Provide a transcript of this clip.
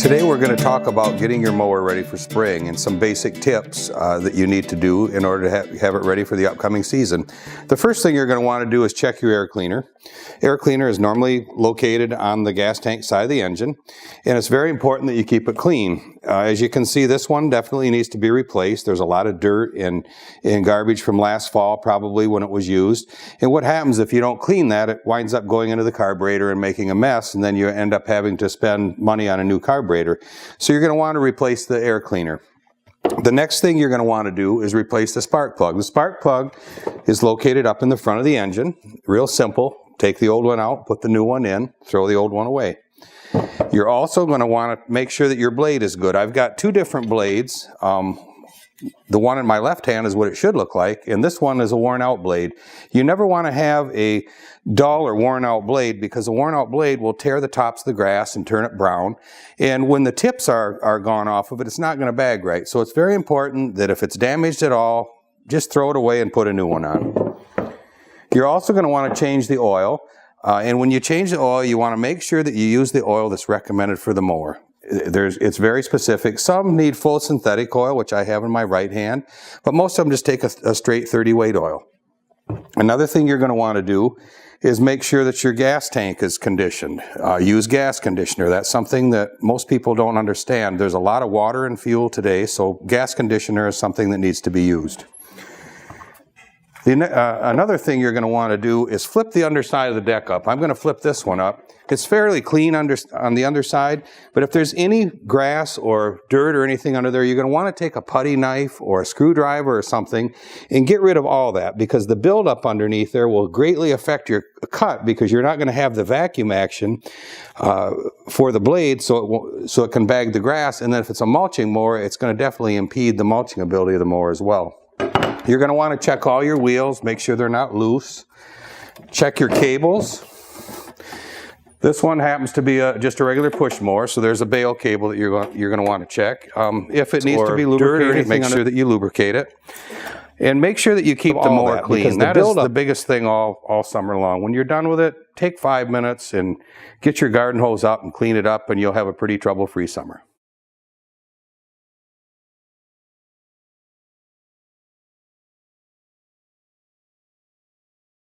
Today we're going to talk about getting your mower ready for spring and some basic tips that you need to do in order to have it ready for the upcoming season. The first thing you're going to want to do is check your air cleaner. Air cleaner is normally located on the gas tank side of the engine, and it's very important that you keep it clean. As you can see, this one definitely needs to be replaced. There's a lot of dirt and garbage from last fall, probably when it was used. And what happens if you don't clean that, it winds up going into the carburetor and making a mess, and then you end up having to spend money on a new carburetor. So you're going to want to replace the air cleaner. The next thing you're going to want to do is replace the spark plug. The spark plug is located up in the front of the engine. Real simple. Take the old one out, put the new one in, throw the old one away. You're also going to want to make sure that your blade is good. I've got two different blades. The one in my left hand is what it should look like, and this one is a worn out blade. You never want to have a dull or worn out blade, because a worn out blade will tear the tops of the grass and turn it brown. And when the tips are gone off of it, it's not going to bag right. So it's very important that if it's damaged at all, just throw it away and put a new one on. You're also going to want to change the oil. And when you change the oil, you want to make sure that you use the oil that's recommended for the mower. It's very specific. Some need full synthetic oil, which I have in my right hand, but most of them just take a straight 30 weight oil. Another thing you're going to want to do is make sure that your gas tank is conditioned. Use gas conditioner. That's something that most people don't understand. There's a lot of water and fuel today, so gas conditioner is something that needs to be used. Another thing you're going to want to do is flip the underside of the deck up. I'm going to flip this one up. It's fairly clean on the underside, but if there's any grass or dirt or anything under there, you're going to want to take a putty knife or a screwdriver or something and get rid of all that, because the buildup underneath there will greatly affect your cut, because you're not going to have the vacuum action for the blade so it can bag the grass. And then if it's a mulching mower, it's going to definitely impede the mulching ability of the mower as well. You're going to want to check all your wheels, make sure they're not loose. Check your cables. This one happens to be just a regular push mower, so there's a bale cable that you're going to want to check. If it needs to be lubricated, make sure that you lubricate it. And make sure that you keep the mower clean. That is the biggest thing all summer long. When you're done with it, take 5 minutes and get your garden hose out and clean it up, and you'll have a pretty trouble-free summer.